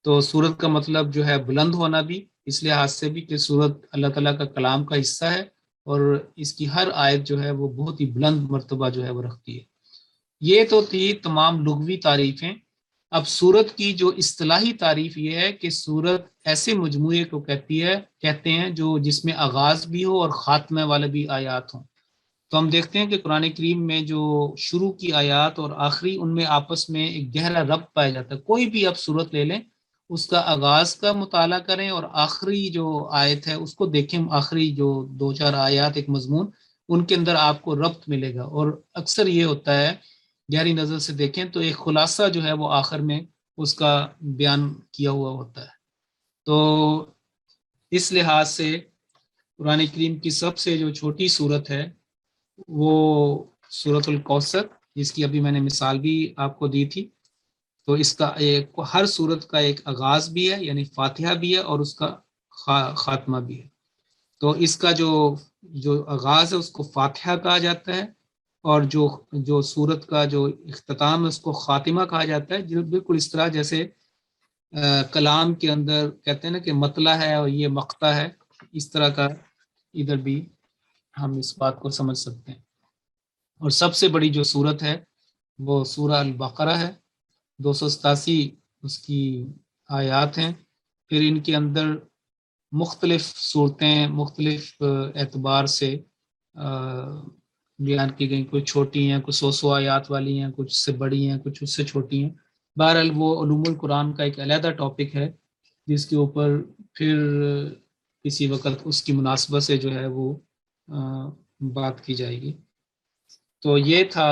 تو سورت کا مطلب جو ہے بلند ہونا بھی اس لحاظ سے بھی کہ سورت اللہ تعالیٰ کا کلام کا حصہ ہے اور اس کی ہر آیت جو ہے وہ بہت ہی بلند مرتبہ جو ہے وہ رکھتی ہے. یہ تو تھی تمام لغوی تعریفیں. اب سورت کی جو اصطلاحی تعریف یہ ہے کہ سورت ایسے مجموعے کو کہتے ہیں جو جس میں آغاز بھی ہو اور خاتمہ والے بھی آیات ہوں. تو ہم دیکھتے ہیں کہ قرآن کریم میں جو شروع کی آیات اور آخری، ان میں آپس میں ایک گہرا ربط پایا جاتا ہے. کوئی بھی آپ سورت لے لیں، اس کا آغاز کا مطالعہ کریں اور آخری جو آیت ہے اس کو دیکھیں، آخری جو 2-4 آیات ایک مضمون، ان کے اندر آپ کو ربط ملے گا. اور اکثر یہ ہوتا ہے گہری نظر سے دیکھیں تو ایک خلاصہ جو ہے وہ آخر میں اس کا بیان کیا ہوا ہوتا ہے. تو اس لحاظ سے قرآن کریم کی سب سے جو چھوٹی صورت ہے وہ سورۃ الکوثر، جس کی ابھی میں نے مثال بھی آپ کو دی تھی. تو اس کا ہر سورت کا ایک آغاز بھی ہے یعنی فاتحہ بھی ہے اور اس کا خاتمہ بھی ہے. تو اس کا جو آغاز ہے اس کو فاتحہ کہا جاتا ہے اور جو سورت کا جو اختتام ہے اس کو خاتمہ کہا جاتا ہے. جو بالکل اس طرح جیسے کلام کے اندر کہتے ہیں نا کہ مطلع ہے اور یہ مقطع ہے، اس طرح کا ادھر بھی ہم اس بات کو سمجھ سکتے ہیں. اور سب سے بڑی جو سورت ہے وہ سورہ البقرہ ہے، 287 اس کی آیات ہیں. پھر ان کے اندر مختلف صورتیں مختلف اعتبار سے بیان کی گئی، کچھ چھوٹی ہیں، کچھ 100 آیات والی ہیں، کچھ سے بڑی ہیں، کچھ اس سے چھوٹی ہیں. بہرحال وہ علوم القرآن کا ایک علیحدہ ٹاپک ہے جس کے اوپر پھر کسی وقت اس کی مناسبت سے جو ہے وہ بات کی جائے گی. تو یہ تھا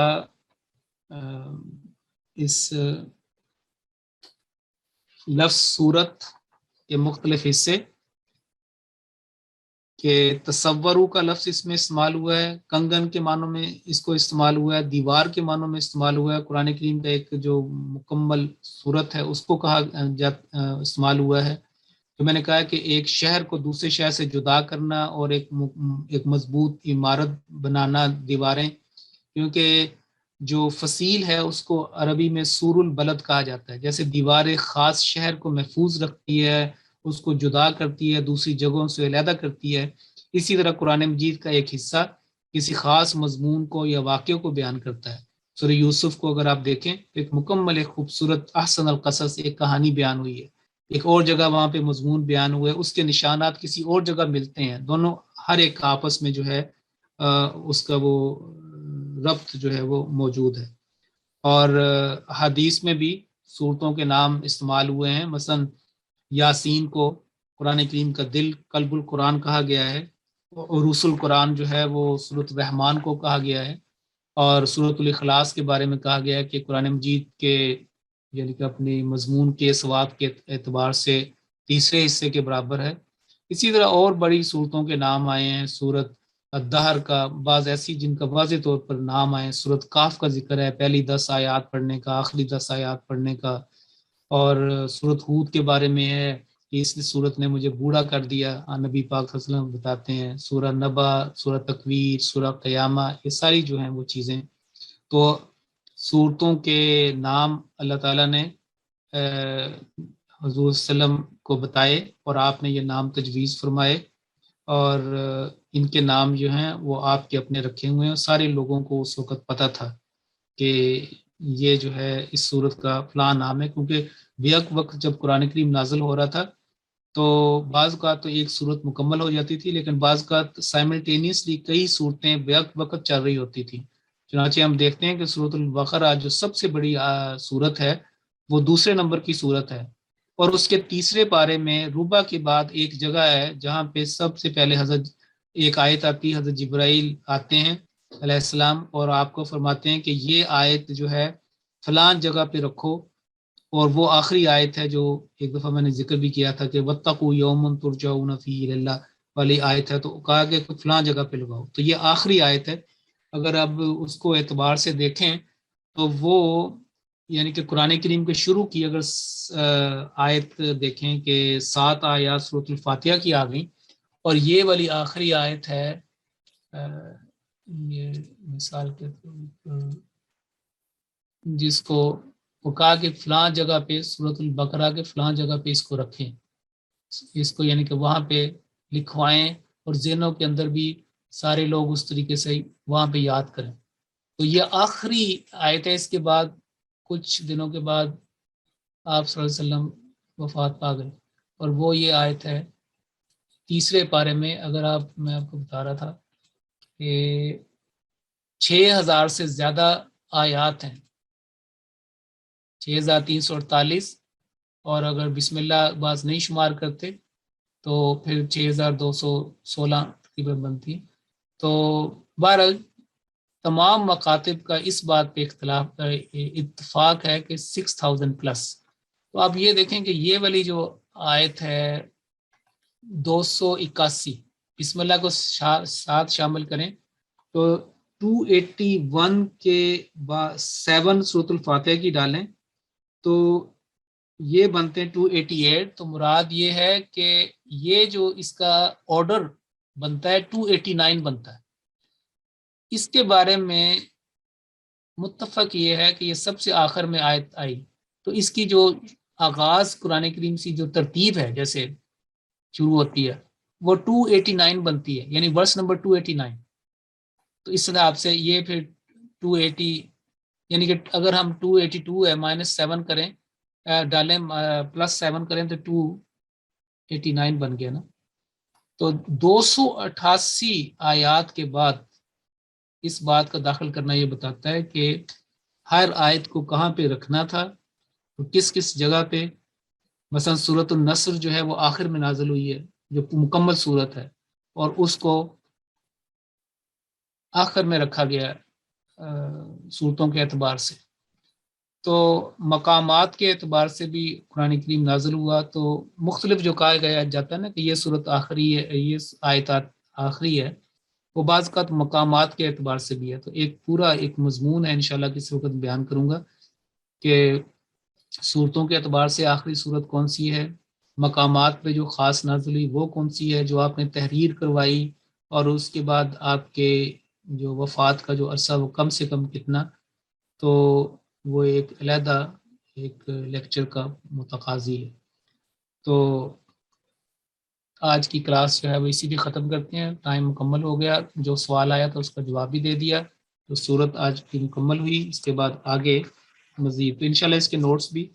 اس لفظ صورت کے مختلف حصے کہ تصورو کا لفظ اس میں استعمال ہوا ہے، کنگن کے معنوں میں اس کو استعمال ہوا ہے، دیوار کے معنوں میں استعمال ہوا ہے، قرآن کریم کا ایک جو مکمل صورت ہے اس کو کہا استعمال ہوا ہے. تو میں نے کہا کہ ایک شہر کو دوسرے شہر سے جدا کرنا اور ایک مضبوط عمارت بنانا دیواریں، کیونکہ جو فصیل ہے اس کو عربی میں سور البلد کہا جاتا ہے. جیسے دیواریں خاص شہر کو محفوظ رکھتی ہے، اس کو جدا کرتی ہے، دوسری جگہوں سے علیحدہ کرتی ہے، اسی طرح قرآن مجید کا ایک حصہ کسی خاص مضمون کو یا واقعے کو بیان کرتا ہے. سورہ یوسف کو اگر آپ دیکھیں ایک مکمل ایک خوبصورت احسن القصص ایک کہانی بیان ہوئی ہے، ایک اور جگہ وہاں پہ مضمون بیان ہوئے، اس کے نشانات کسی اور جگہ ملتے ہیں، دونوں ہر ایک آپس میں جو ہے اس کا وہ ربط جو ہے وہ موجود ہے. اور حدیث میں بھی صورتوں کے نام استعمال ہوئے ہیں. مثلا یاسین کو قرآن کریم کا دل قلب القرآن کہا گیا ہے، عروس القرآن جو ہے وہ سورۃ الرحمن کو کہا گیا ہے، اور سورۃ الاخلاص کے بارے میں کہا گیا ہے کہ قرآن مجید کے یعنی کہ اپنی مضمون کے ثواب کے اعتبار سے تیسرے حصے کے برابر ہے. اسی طرح اور بڑی صورتوں کے نام آئے ہیں. سورۃ الدہر کا بعض ایسی جن کا واضح طور پر نام آئے، سورۃ کاف کا ذکر ہے پہلی 10 آیات پڑھنے کا، آخری 10 آیات پڑھنے کا، اور سورۃ ہود کے بارے میں ہے کہ اس صورت نے مجھے بوڑھا کر دیا، نبی پاک صلی اللہ علیہ وسلم بتاتے ہیں. سورہ نبا، سورہ تکویر، سورہ قیامہ، یہ ساری جو ہیں وہ چیزیں. تو صورتوں کے نام اللہ تعالیٰ نے حضور صلی اللہ علیہ وسلم کو بتائے اور آپ نے یہ نام تجویز فرمائے، اور ان کے نام جو ہیں وہ آپ کے اپنے رکھے ہوئے ہیں. سارے لوگوں کو اس وقت پتہ تھا کہ یہ جو ہے اس صورت کا فلاں نام ہے، کیونکہ بیک وقت جب قرآن کریم نازل ہو رہا تھا تو بعض کا تو ایک صورت مکمل ہو جاتی تھی، لیکن بعض کا سائملٹینیسلی کئی صورتیں بیک وقت چل رہی ہوتی تھی. چنانچہ ہم دیکھتے ہیں کہ سورۃ البقرہ جو سب سے بڑی صورت ہے وہ دوسرے نمبر کی صورت ہے، اور اس کے تیسرے پارے میں ربع کے بعد ایک جگہ ہے جہاں پہ سب سے پہلے حضرت ایک آیت آتی ہے، حضرت جبرائیل آتے ہیں علیہ السلام اور آپ کو فرماتے ہیں کہ یہ آیت جو ہے فلاں جگہ پہ رکھو، اور وہ آخری آیت ہے جو ایک دفعہ میں نے ذکر بھی کیا تھا کہ وَاتَّقُوا يَوْمًا تُرْجَعُونَ فِيهِ إِلَى اللَّهِ والی آیت ہے، تو کہا کہ فلاں جگہ پہ لگاؤ. تو یہ آخری آیت ہے. اگر اب اس کو اعتبار سے دیکھیں تو وہ یعنی کہ قرآن کریم کے شروع کی اگر آیت دیکھیں کہ 7 آیات سورۃ الفاتحہ کی آ گئی، اور یہ والی آخری آیت ہے یہ مثال کے جس کو وہ کہا کہ فلاں جگہ پہ سورۃ البقرہ کے فلاں جگہ پہ اس کو رکھیں، اس کو یعنی کہ وہاں پہ لکھوائیں اور ذہنوں کے اندر بھی سارے لوگ اس طریقے سے وہاں پہ یاد کریں. تو یہ آخری آیت ہے. اس کے بعد کچھ دنوں کے بعد آپ صلی اللہ علیہ وسلم وفات پا گئے، اور وہ یہ آیت ہے تیسرے پارے میں. اگر میں آپ کو بتا رہا تھا کہ 6000 سے زیادہ آیات ہیں، 6348، اور اگر بسم اللہ بعض نہیں شمار کرتے تو پھر 6216 تقریباً بنتی. تو بہرحال تمام مکاتب کا اس بات پہ اتفاق ہے کہ 6000 پلس. تو آپ یہ دیکھیں کہ یہ والی جو آیت ہے 281، بسم اللہ کو ساتھ شامل کریں تو 281 کے بعد 7 سورۃ الفاتحہ کی ڈالیں تو یہ بنتے ہیں 288. تو مراد یہ ہے کہ یہ جو اس کا آرڈر بنتا ہے 289 بنتا ہے. اس کے بارے میں متفق یہ ہے کہ یہ سب سے آخر میں آیت آئی، تو اس کی جو آغاز قرآن کریم سے جو ترتیب ہے جیسے شروع ہوتی ہے وہ 289 بنتی ہے، یعنی ورس نمبر 289. تو اس طرح آپ سے یہ پھر 280 یعنی کہ اگر ہم 282 ہے -7 کریں ڈالیں +7 کریں تو 289 بن گیا نا. تو 288 آیات کے بعد اس بات کا داخل کرنا یہ بتاتا ہے کہ ہر آیت کو کہاں پہ رکھنا تھا، کس کس جگہ پہ، مثلا سورۃ النصر جو ہے وہ آخر میں نازل ہوئی ہے، جو مکمل صورت ہے، اور اس کو آخر میں رکھا گیا صورتوں کے اعتبار سے۔ تو مقامات کے اعتبار سے بھی قرآن کریم نازل ہوا تو مختلف جو کہا گیا جاتا ہے نا کہ یہ صورت آخری ہے، یہ آیتات آخری ہے، وہ بعض کا مقامات کے اعتبار سے بھی ہے۔ تو ایک پورا ایک مضمون ہے انشاءاللہ کسی وقت بیان کروں گا کہ صورتوں کے اعتبار سے آخری صورت کون سی ہے، مقامات پہ جو خاص نازل ہوئی وہ کون سی ہے جو آپ نے تحریر کروائی، اور اس کے بعد آپ کے جو وفات کا جو عرصہ وہ کم سے کم کتنا، تو وہ ایک علیحدہ ایک لیکچر کا متقاضی ہے۔ تو آج کی کلاس جو ہے وہ اسی لیے ختم کرتے ہیں، ٹائم مکمل ہو گیا، جو سوال آیا تھا اس کا جواب بھی دے دیا، تو صورت آج کی مکمل ہوئی۔ اس کے بعد آگے مزید تو انشاءاللہ اس کے نوٹس بھی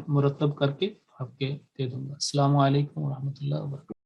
مرتب کر کے آپ کے دے دوں گا۔ السلام علیکم ورحمۃ اللہ وبرکاتہ۔